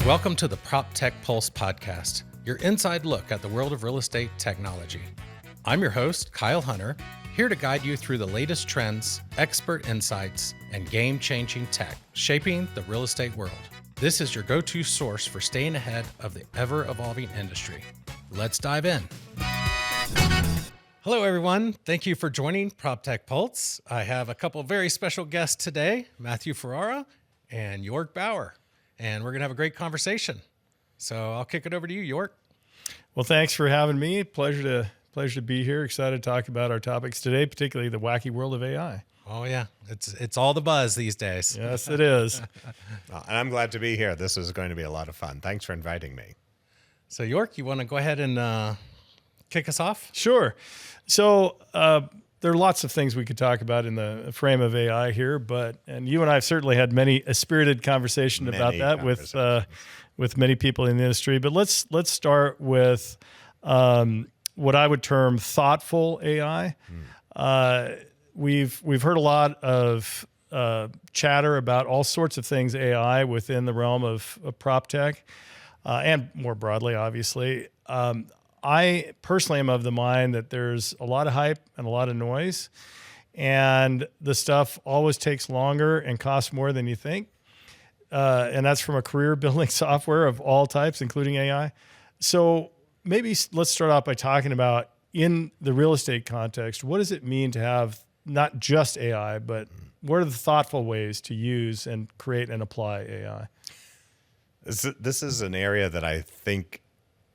Welcome to the PropTech Pulse podcast, your inside look at the world of real estate technology. I'm your host, Kyle Hunter, here to guide you through the latest trends, expert insights, and game-changing tech shaping the real estate world. This is your go-to source for staying ahead of the ever-evolving industry. Let's dive in. Hello, everyone. Thank you for joining PropTech Pulse. I have a couple very special guests today, Matthew Ferrara and Yorke Bauer, and we're going to have a great conversation. So I'll kick it over to you, Yorke. Well, thanks for having me. Pleasure to be here. Excited to talk about our topics today, particularly the wacky world of AI. Oh, yeah. It's all the buzz these days. Yes, it is. And I'm glad to be here. This is going to be a lot of fun. Thanks for inviting me. So, Yorke, you want to go ahead and kick us off? Sure. So there are lots of things we could talk about in the frame of AI here, and you and I have certainly had a spirited conversation about that with many people in the industry. But let's start with what I would term thoughtful AI. We've heard a lot of chatter about all sorts of things AI within the realm of prop tech, and more broadly, obviously. I personally am of the mind that there's a lot of hype and a lot of noise, and the stuff always takes longer and costs more than you think. And that's from a career building software of all types, including AI. So maybe let's start off by talking about, in the real estate context, what does it mean to have not just AI, but what are the thoughtful ways to use and create and apply AI? This is an area that I think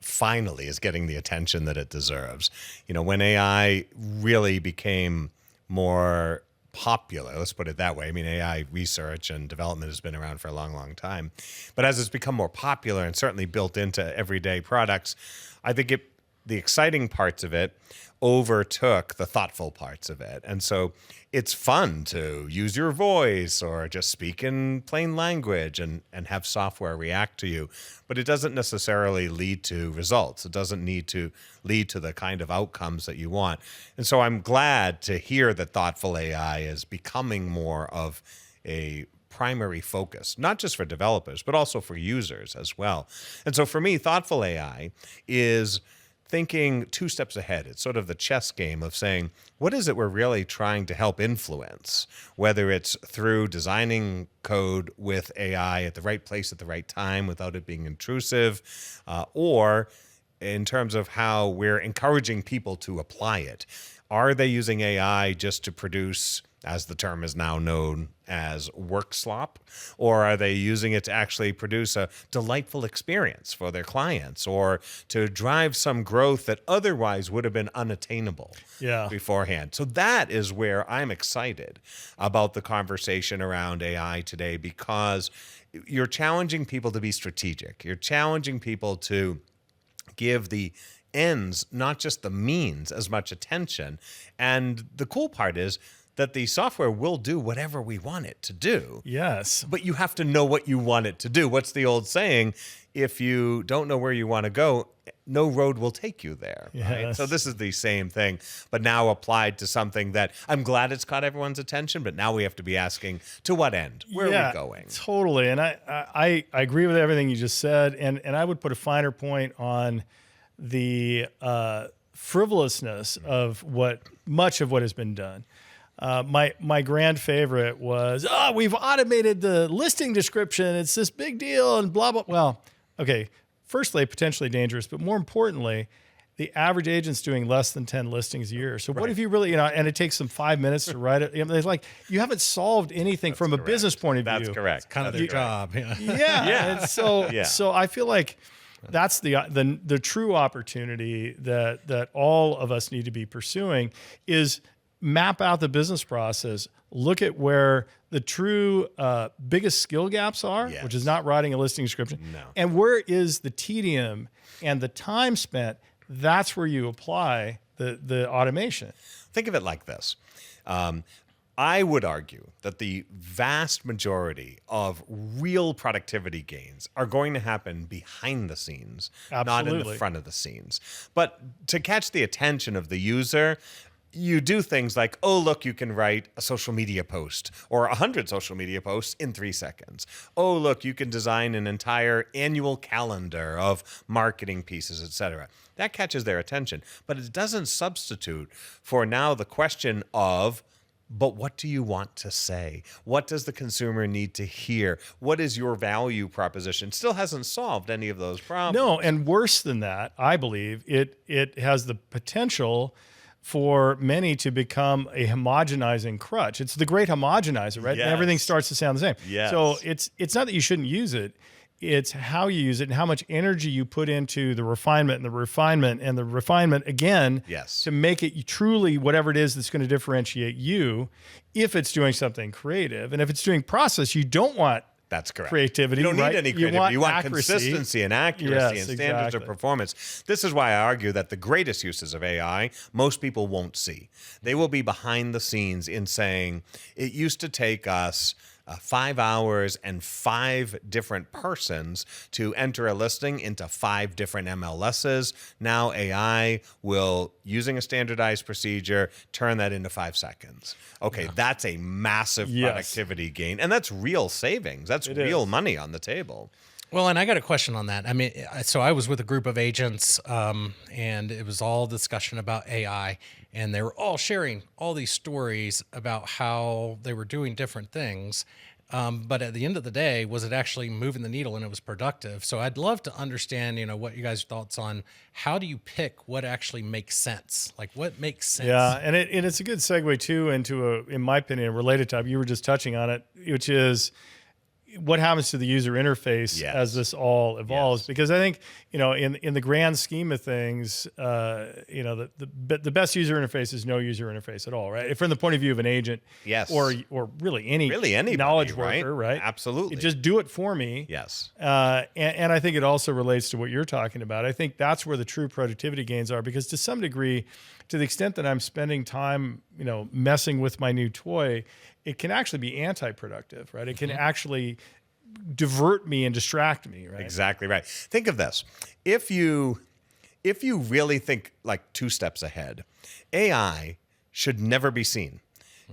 finally is getting the attention that it deserves. You know, when AI really became more popular, let's put it that way. I mean, AI research and development has been around for a long, long time. But as it's become more popular and certainly built into everyday products, I think the exciting parts of it overtook the thoughtful parts of it. And so it's fun to use your voice or just speak in plain language and have software react to you. But it doesn't necessarily lead to results. It doesn't need to lead to the kind of outcomes that you want. And so I'm glad to hear that thoughtful AI is becoming more of a primary focus, not just for developers, but also for users as well. And so for me, thoughtful AI is thinking two steps ahead. It's sort of the chess game of saying, what is it we're really trying to help influence? Whether it's through designing code with AI at the right place at the right time without it being intrusive, or in terms of how we're encouraging people to apply it. Are they using AI just to produce, as the term is now known as, work slop? Or are they using it to actually produce a delightful experience for their clients, or to drive some growth that otherwise would have been unattainable beforehand? So that is where I'm excited about the conversation around AI today, because you're challenging people to be strategic. You're challenging people to give the ends, not just the means, as much attention. And the cool part is that the software will do whatever we want it to do. Yes. But you have to know what you want it to do. What's the old saying? If you don't know where you want to go, no road will take you there. Yes. Right? So this is the same thing, but now applied to something that I'm glad it's caught everyone's attention, but now we have to be asking, to what end? Where are we going? Totally. And I agree with everything you just said. And I would put a finer point on the frivolousness of much of what has been done. My grand favorite was, we've automated the listing description. It's this big deal and blah, blah. Well, okay, firstly, potentially dangerous, but more importantly, the average agent's doing less than 10 listings a year. So what if you really, and it takes them 5 minutes to write it. It's like, you haven't solved anything from a business point of view. That's correct. It's kind of their job. Yeah. And so I feel like that's the true opportunity that all of us need to be pursuing is map out the business process, look at where the true biggest skill gaps are, which is not writing a listing description, and where is the tedium and the time spent. That's where you apply the automation. Think of it like this. I would argue that the vast majority of real productivity gains are going to happen behind the scenes, not in the front of the scenes. But to catch the attention of the user, you do things like, oh, look, you can write a social media post or 100 social media posts in 3 seconds. Oh, look, you can design an entire annual calendar of marketing pieces, etc. That catches their attention, but it doesn't substitute for now the question of, but what do you want to say? What does the consumer need to hear? What is your value proposition? Still hasn't solved any of those problems. No, and worse than that, I believe it has the potential for many to become a homogenizing crutch. It's the great homogenizer, right? Yes. And everything starts to sound the same. Yes. So it's not that you shouldn't use it. It's how you use it and how much energy you put into the refinement and the refinement and the refinement again Yes. to make it truly whatever it is that's going to differentiate you if it's doing something creative. And if it's doing process, you don't want That's correct. creativity. You don't right? need any creativity. You want accuracy. consistency and accuracy Yes, and standards of exactly. performance. This is why I argue that the greatest uses of AI, most people won't see. They will be behind the scenes in saying, it used to take us 5 hours and 5 different persons to enter a listing into 5 different MLSs. Now AI will, using a standardized procedure, turn that into 5 seconds. Okay, that's a massive productivity gain. And that's real savings. That's real money on the table. Well, and I got a question on that. I mean, so I was with a group of agents, and it was all discussion about AI, and they were all sharing all these stories about how they were doing different things. But at the end of the day, was it actually moving the needle and it was productive? So I'd love to understand, what you guys' thoughts on how do you pick what actually makes sense? Like what makes sense? Yeah, and it's a good segue too into in my opinion, a related topic. You were just touching on it, which is what happens to the user interface as this all evolves. Yes. Because I think, in the grand scheme of things, the best user interface is no user interface at all, right? From the point of view of an agent, Yes. or really anybody, knowledge worker, right? Absolutely. Just do it for me. Yes. And I think it also relates to what you're talking about. I think that's where the true productivity gains are, because to some degree, to the extent that I'm spending time, messing with my new toy, it can actually be anti-productive, right? It can actually divert me and distract me, right? Exactly right. Think of this. If you really think like 2 steps ahead, AI should never be seen.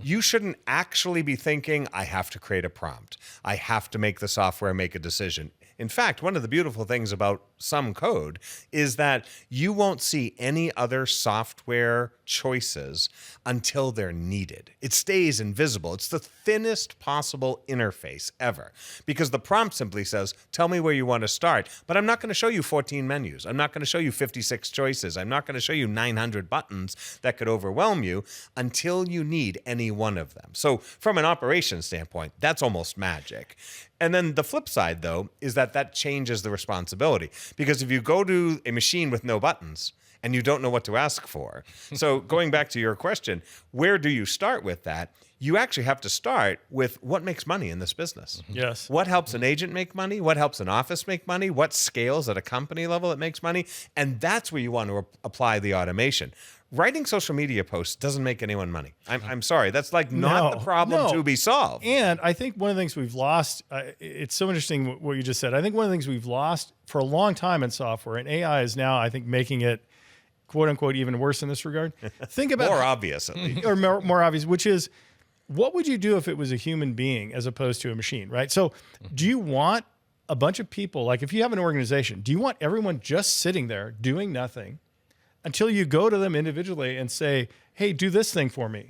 You shouldn't actually be thinking, I have to create a prompt. I have to make the software make a decision. In fact, one of the beautiful things about some code is that you won't see any other software choices until they're needed. It stays invisible. It's the thinnest possible interface ever, because the prompt simply says, tell me where you want to start, but I'm not going to show you 14 menus. I'm not going to show you 56 choices. I'm not going to show you 900 buttons that could overwhelm you until you need any one of them. So from an operations standpoint, that's almost magic. And then the flip side, though, is that changes the responsibility. Because if you go to a machine with no buttons and you don't know what to ask for, so going back to your question, where do you start with that? You actually have to start with what makes money in this business. Yes. What helps an agent make money? What helps an office make money? What scales at a company level that makes money? And that's where you want to apply the automation. Writing social media posts doesn't make anyone money. I'm sorry. That's like not the problem to be solved. And I think one of the things we've lost, it's so interesting what you just said. I think one of the things we've lost for a long time in software, and AI is now, I think, making it, quote unquote, even worse in this regard. Think about more obvious, at least. or more obvious, which is, what would you do if it was a human being as opposed to a machine, right? So do you want a bunch of people, like if you have an organization, do you want everyone just sitting there doing nothing until you go to them individually and say, hey, do this thing for me?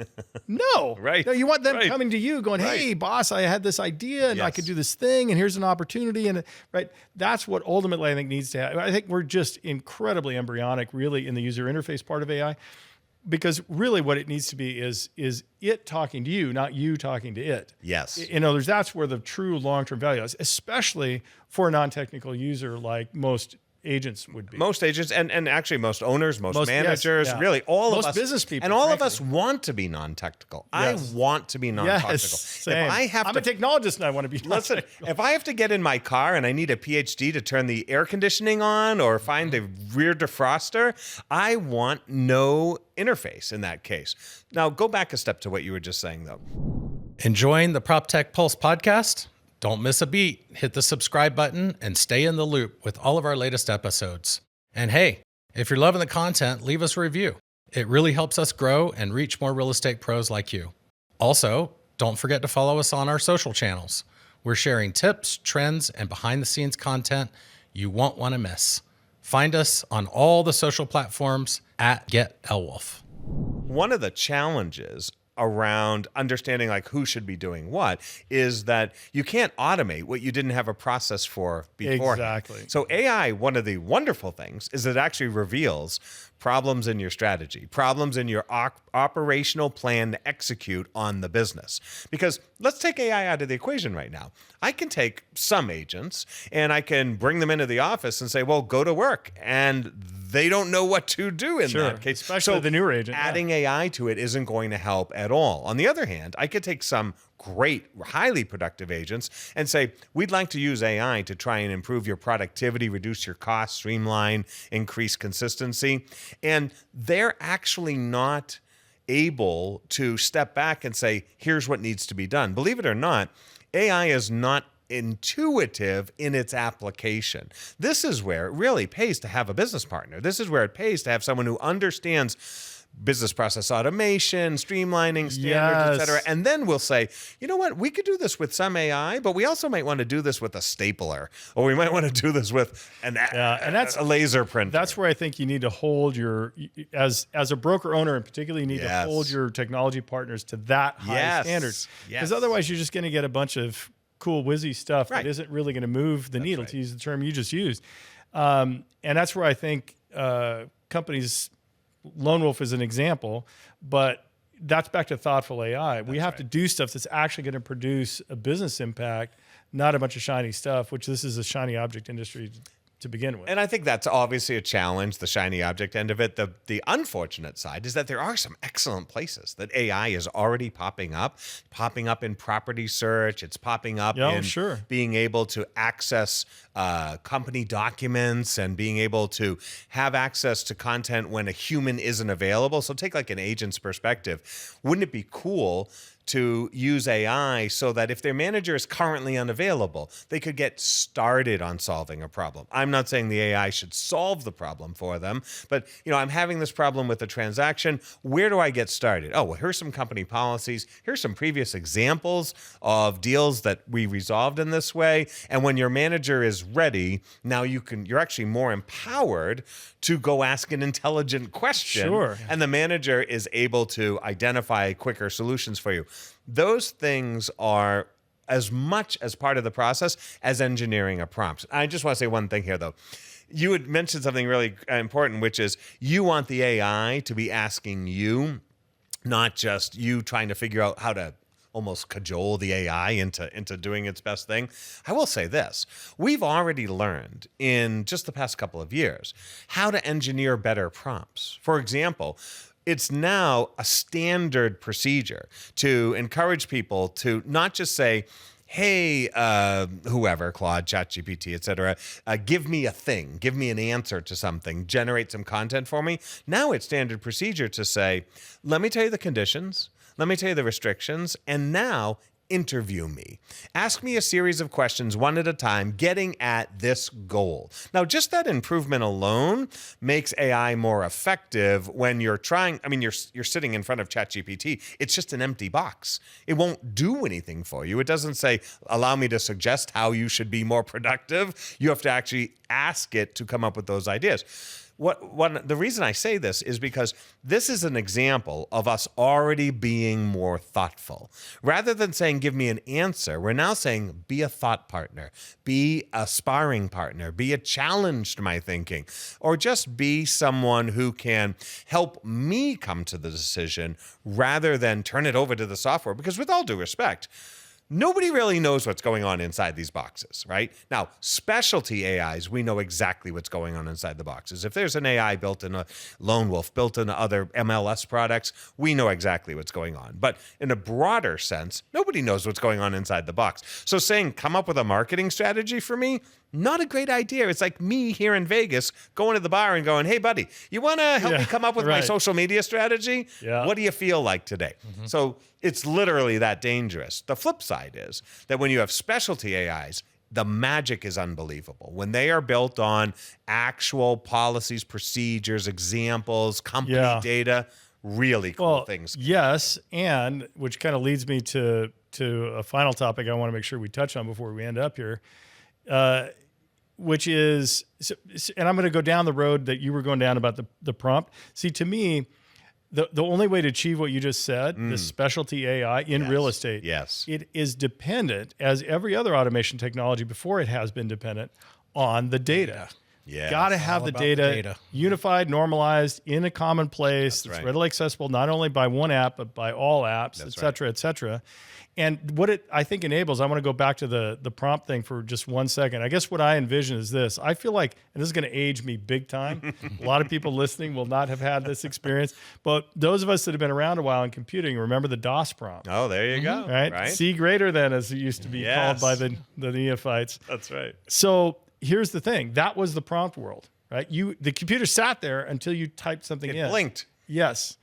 No. Right. No, you want them Right. coming to you going, hey, boss, I had this idea and I could do this thing and here's an opportunity. And right, that's what ultimately I think needs to happen. I think we're just incredibly embryonic really in the user interface part of AI, because really what it needs to be is it talking to you, not you talking to it. Yes. In other words, that's where the true long-term value is, especially for a non-technical user like most agents would be. Most agents and actually most owners, most managers, yes, yeah. really all Most of us. business people, and all frankly. of us want to be non-technical. Yes. I want to be non-technical. Yes, same. I'm a technologist and I want to be Listen, if I have to get in my car and I need a PhD to turn the air conditioning on or find the rear defroster, I want no interface in that case. Now, go back a step to what you were just saying, though. Enjoying the PropTech Pulse podcast? Don't miss a beat. Hit the subscribe button and stay in the loop with all of our latest episodes. And hey, if you're loving the content, leave us a review. It really helps us grow and reach more real estate pros like you. Also, don't forget to follow us on our social channels. We're sharing tips, trends, and behind-the-scenes content you won't want to miss. Find us on all the social platforms at GetElwolf. One of the challenges around understanding like who should be doing what is that you can't automate what you didn't have a process for before. Exactly. So AI, one of the wonderful things is it actually reveals problems in your strategy, problems in your operational plan to execute on the business. Because let's take AI out of the equation right now. I can take some agents and I can bring them into the office and say, well, go to work. And they don't know what to do in that case. Especially the newer agent. Adding AI to it isn't going to help at all. On the other hand, I could take some great, highly productive agents and say, we'd like to use AI to try and improve your productivity, reduce your costs, streamline, increase consistency. And they're actually not able to step back and say, here's what needs to be done. Believe it or not, AI is not intuitive in its application. This is where it really pays to have a business partner. This is where it pays to have someone who understands business process automation, streamlining, standards, et cetera. And then we'll say, you know what, we could do this with some AI, but we also might want to do this with a stapler, or we might want to do this with a laser printer. That's where I think you need to hold your, as a broker owner in particular, you need to hold your technology partners to that high standard. Because otherwise you're just going to get a bunch of cool whizzy stuff that isn't really going to move the needle, to use the term you just used. And that's where I think companies, Lone Wolf is an example, but that's back to thoughtful AI. We have to do stuff that's actually going to produce a business impact, not a bunch of shiny stuff, which this is a shiny object industry to begin with. And I think that's obviously a challenge, the shiny object end of it. The unfortunate side is that there are some excellent places that AI is already popping up in property search. It's popping up in being able to access company documents and being able to have access to content when a human isn't available. So take like an agent's perspective. Wouldn't it be cool to use AI so that if their manager is currently unavailable, they could get started on solving a problem? I'm not saying the AI should solve the problem for them, but I'm having this problem with a transaction. Where do I get started? Oh, well, here's some company policies. Here's some previous examples of deals that we resolved in this way. And when your manager is ready, now you're actually more empowered to go ask an intelligent question. Sure. And the manager is able to identify quicker solutions for you. Those things are as much as part of the process as engineering a prompt. I just want to say one thing here, though. You had mentioned something really important, which is you want the AI to be asking you, not just you trying to figure out how to almost cajole the AI into doing its best thing. I will say this. We've already learned in just the past couple of years how to engineer better prompts. For example, it's now a standard procedure to encourage people to not just say, hey, whoever, Claude, ChatGPT, et cetera, give me a thing, give me an answer to something, generate some content for me. Now it's standard procedure to say, let me tell you the conditions, let me tell you the restrictions, and now interview me. Ask me a series of questions one at a time, getting at this goal. Now, just that improvement alone makes AI more effective when you're trying. I mean, you're sitting in front of ChatGPT. It's just an empty box. It won't do anything for you. It doesn't say, allow me to suggest how you should be more productive. You have to actually ask it to come up with those ideas. The reason I say this is because this is an example of us already being more thoughtful. Rather than saying, give me an answer, we're now saying, be a thought partner, be a sparring partner, be a challenge to my thinking, or just be someone who can help me come to the decision rather than turn it over to the software. Because with all due respect, nobody really knows what's going on inside these boxes, right? Now, specialty AIs, we know exactly what's going on inside the boxes. If there's an AI built in a Lone Wolf, built in other MLS products, we know exactly what's going on. But in a broader sense, nobody knows what's going on inside the box. So saying, come up with a marketing strategy for me, not a great idea. It's like me here in Vegas going to the bar and going, hey, buddy, you want to help me come up with my social media strategy? Yeah. What do you feel like today? Mm-hmm. So it's literally that dangerous. The flip side is that when you have specialty AIs, the magic is unbelievable. When they are built on actual policies, procedures, examples, company data, really cool things. Yes, and which kind of leads me to a final topic I want to make sure we touch on before we end up here, which is, and I'm going to go down the road that you were going down about the prompt. See, to me, the only way to achieve what you just said, the specialty AI in real estate, it is dependent, as every other automation technology before it has been dependent, on the data. Yeah, got to have the data unified, normalized, in a common place that's readily accessible, not only by one app, but by all apps, et cetera, et cetera. And what it, I think, enables, I want to go back to the prompt thing for just 1 second. I guess what I envision is this. I feel like, and this is going to age me big time. A lot of people listening will not have had this experience. But those of us that have been around a while in computing remember the DOS prompt. Oh, there you go. Right? C greater than, as it used to be called by the neophytes. That's right. So here's the thing. That was the prompt world, right? The computer sat there until you typed something in. It blinked. Yes.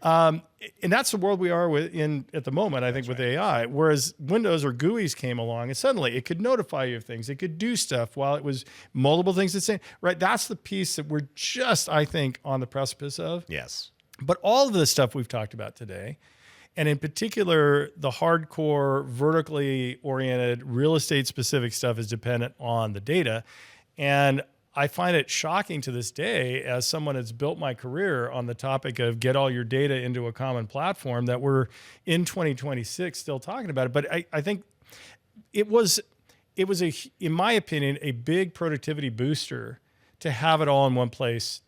And that's the world we are in at the moment, I think, with AI. Whereas Windows or GUIs came along and suddenly it could notify you of things. It could do stuff while it was multiple things at the same. Right. That's the piece that we're just, I think, on the precipice of. Yes. But all of the stuff we've talked about today, and in particular, the hardcore, vertically oriented, real estate specific stuff is dependent on the data. And I find it shocking to this day, as someone that's built my career on the topic of get all your data into a common platform, that we're in 2026 still talking about it. But I think it was in my opinion, a big productivity booster to have it all in one place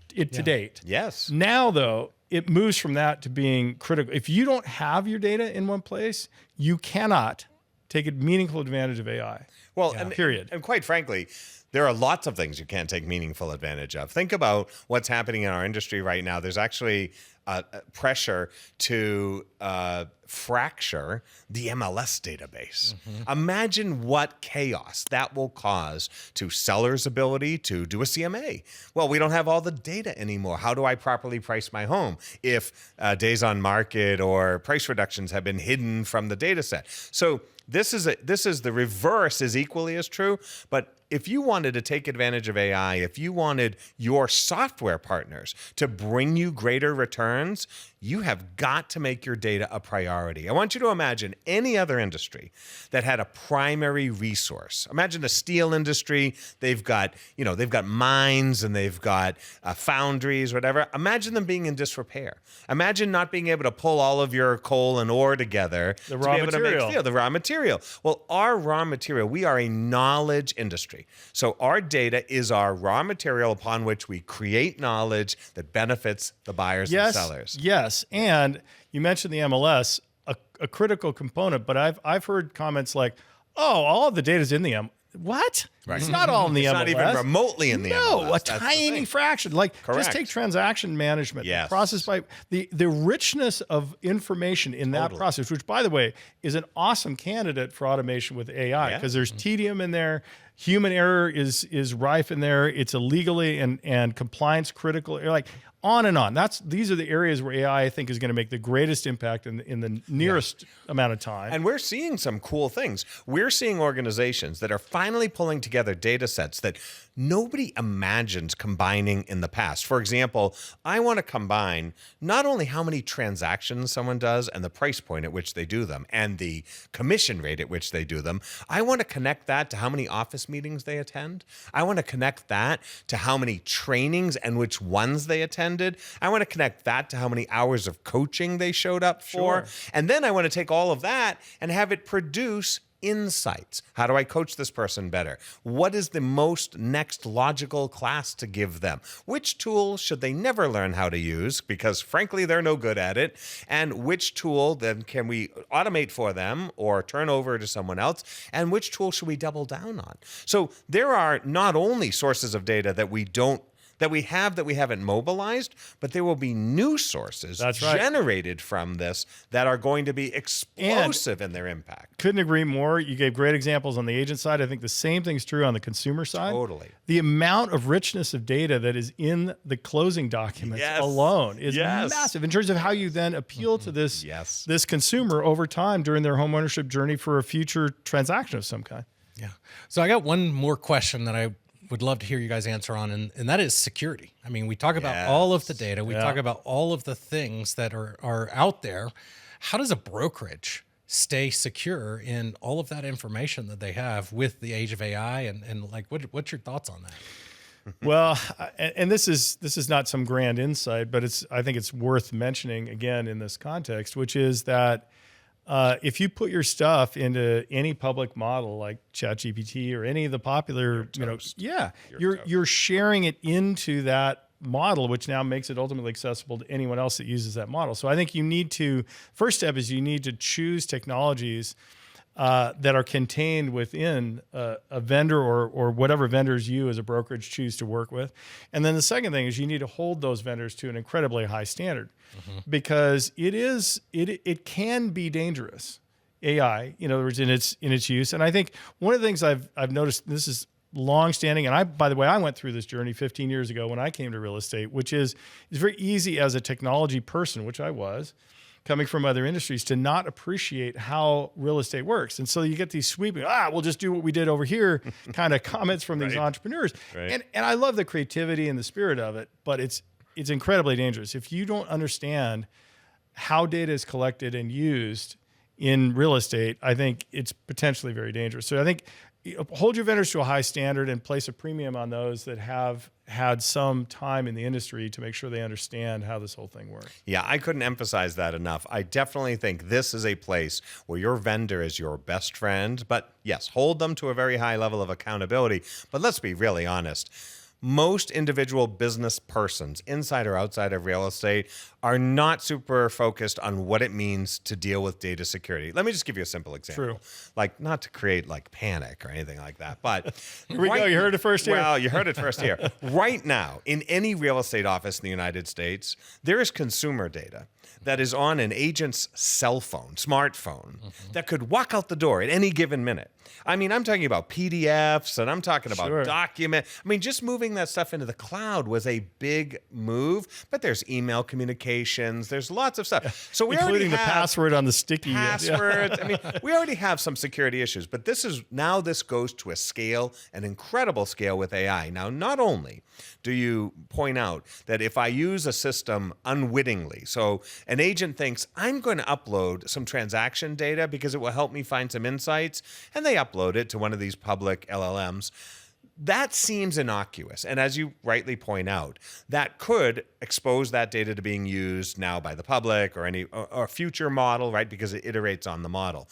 to date. Yes. Now, though, it moves from that to being critical. If you don't have your data in one place, you cannot take a meaningful advantage of AI. Well, period. And quite frankly, there are lots of things you can't take meaningful advantage of. Think about what's happening in our industry right now. There's actually pressure to fracture the MLS database. Imagine what chaos that will cause to sellers' ability to do a CMA. Well, we don't have all the data anymore. How do I properly price my home if days on market or price reductions have been hidden from the data set? So this is the reverse is equally as true. But if you wanted to take advantage of AI, if you wanted your software partners to bring you greater returns, you have got to make your data a priority. I want you to imagine any other industry that had a primary resource. Imagine the steel industry. They've got mines and they've got foundries, whatever. Imagine them being in disrepair. Imagine not being able to pull all of your coal and ore together to be able to make steel, the raw material. Well, our raw material, we are a knowledge industry. So our data is our raw material upon which we create knowledge that benefits the buyers and sellers. Yes, and you mentioned the MLS, a critical component, but I've heard comments like, "Oh, all of the data's in the What? Right. It's not all in the MLS. It's not even remotely in the MLS. No, a tiny fraction. Just take transaction management. Yes. The process by the richness of information in that process, which, by the way, is an awesome candidate for automation with AI because there's tedium in there. Human error is rife in there. It's illegally and compliance critical. On and on. These are the areas where AI, I think, is going to make the greatest impact in the nearest amount of time. And we're seeing some cool things. We're seeing organizations that are finally pulling together data sets that nobody imagined combining in the past. For example, I want to combine not only how many transactions someone does and the price point at which they do them and the commission rate at which they do them. I want to connect that to how many office meetings they attend. I want to connect that to how many trainings and which ones they attended. I want to connect that to how many hours of coaching they showed up for. And then I want to take all of that and have it produce insights. How do I coach this person better? What is the most next logical class to give them? Which tool should they never learn how to use because frankly they're no good at it? And which tool then can we automate for them or turn over to someone else? And which tool should we double down on? So there are not only sources of data that we haven't mobilized, but there will be new sources generated from this that are going to be explosive in their impact. Couldn't agree more. You gave great examples on the agent side. I think the same thing's true on the consumer side. Totally. The amount of richness of data that is in the closing documents alone is massive in terms of how you then appeal to this consumer over time during their homeownership journey for a future transaction of some kind. Yeah. So I got one more question that I would love to hear you guys answer on, and that is security. I mean, we talk about all of the data, we talk about all of the things that are out there. How does a brokerage stay secure in all of that information that they have with the age of AI? And like, what's your thoughts on that? Well, and this is not some grand insight, but I think it's worth mentioning again in this context, which is that if you put your stuff into any public model like ChatGPT or any of the popular, you're sharing it into that model, which now makes it ultimately accessible to anyone else that uses that model. So I think first step is you need to choose technologies that are contained within a vendor or whatever vendors you as a brokerage choose to work with. And then the second thing is you need to hold those vendors to an incredibly high standard, because it can be dangerous, AI, in other words, in its use. And I think one of the things I've noticed, this is long-standing, and by the way, I went through this journey 15 years ago when I came to real estate, which is it's very easy as a technology person, which I was, coming from other industries, to not appreciate how real estate works. And so you get these sweeping, we'll just do what we did over here kind of comments from these entrepreneurs. Right. And I love the creativity and the spirit of it, but it's incredibly dangerous. If you don't understand how data is collected and used in real estate, I think it's potentially very dangerous. So I think hold your vendors to a high standard and place a premium on those that have had some time in the industry to make sure they understand how this whole thing works. Yeah, I couldn't emphasize that enough. I definitely think this is a place where your vendor is your best friend, but yes, hold them to a very high level of accountability. But let's be really honest. Most individual business persons, inside or outside of real estate, are not super focused on what it means to deal with data security. Let me just give you a simple example. True. Like, not to create like panic or anything like that, but here we go. You heard it first here. Well, you heard it first here. Right now, in any real estate office in the United States, there is consumer data that is on an agent's cell phone, smartphone, that could walk out the door at any given minute. I mean, I'm talking about PDFs and I'm talking about documents. I mean, just moving that stuff into the cloud was a big move, but there's email communications, there's lots of stuff. So we including already have the password on the sticky passwords. I mean, we already have some security issues, but this goes to a scale, an incredible scale with AI. Now, not only do you point out that if I use a system unwittingly, so an agent thinks I'm going to upload some transaction data because it will help me find some insights, and they upload it to one of these public LLMs. That seems innocuous. And as you rightly point out, that could expose that data to being used now by the public or a future model, right? Because it iterates on the model.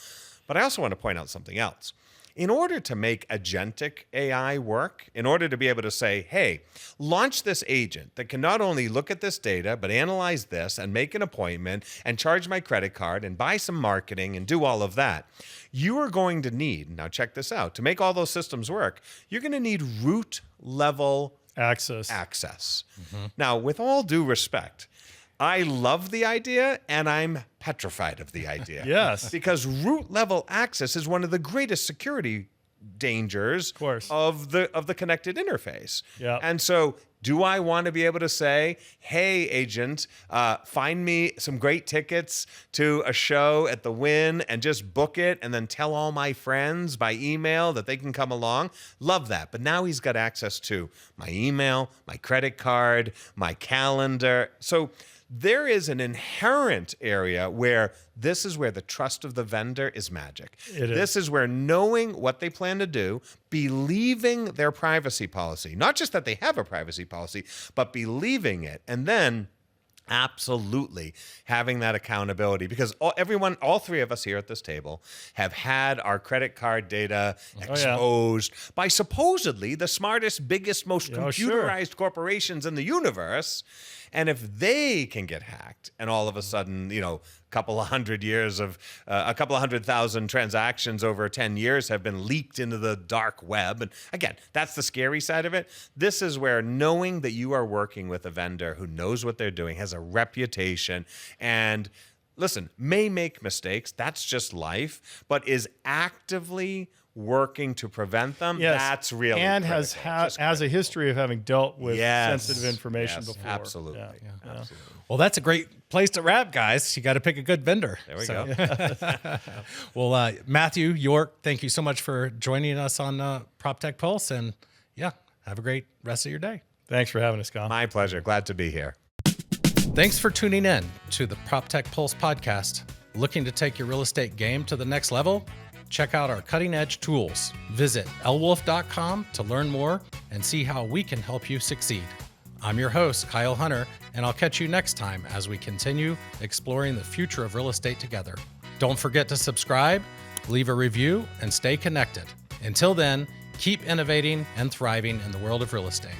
But I also want to point out something else. In order to make agentic AI work, in order to be able to say, hey, launch this agent that can not only look at this data, but analyze this and make an appointment and charge my credit card and buy some marketing and do all of that, you are going to need, now check this out, to make all those systems work, you're going to need root level access. Now, with all due respect, I love the idea and I'm petrified of the idea. Yes. Because root level access is one of the greatest security dangers of the connected interface. Yeah. And so do I want to be able to say, hey, agent, find me some great tickets to a show at the Wynn and just book it and then tell all my friends by email that they can come along? Love that. But now he's got access to my email, my credit card, my calendar. So there is an inherent area where this is where the trust of the vendor is magic. This is where knowing what they plan to do, believing their privacy policy, not just that they have a privacy policy, but believing it, and then absolutely having that accountability, because all three of us here at this table have had our credit card data exposed by supposedly the smartest, biggest, most computerized corporations in the universe. And if they can get hacked and all of a sudden, a couple of 100,000 transactions over 10 years have been leaked into the dark web. And again, that's the scary side of it. This is where knowing that you are working with a vendor who knows what they're doing, has a reputation, and listen, may make mistakes. That's just life, but is actively working to prevent them, Yes. that's really and critical. has Just has a critical. history of having dealt with Yes. sensitive information Yes, before. absolutely. Yeah. Absolutely. Well, that's a great place to wrap, guys. You got to pick a good vendor. There we go. Well, Matthew, Yorke, thank you so much for joining us on PropTech Pulse. And yeah, have a great rest of your day. Thanks for having us, Kyle. My pleasure. Glad to be here. Thanks for tuning in to the PropTech Pulse podcast. Looking to take your real estate game to the next level? Check out our cutting edge tools. Visit lwolf.com to learn more and see how we can help you succeed. I'm your host, Kyle Hunter, and I'll catch you next time as we continue exploring the future of real estate together. Don't forget to subscribe, leave a review, and stay connected. Until then, keep innovating and thriving in the world of real estate.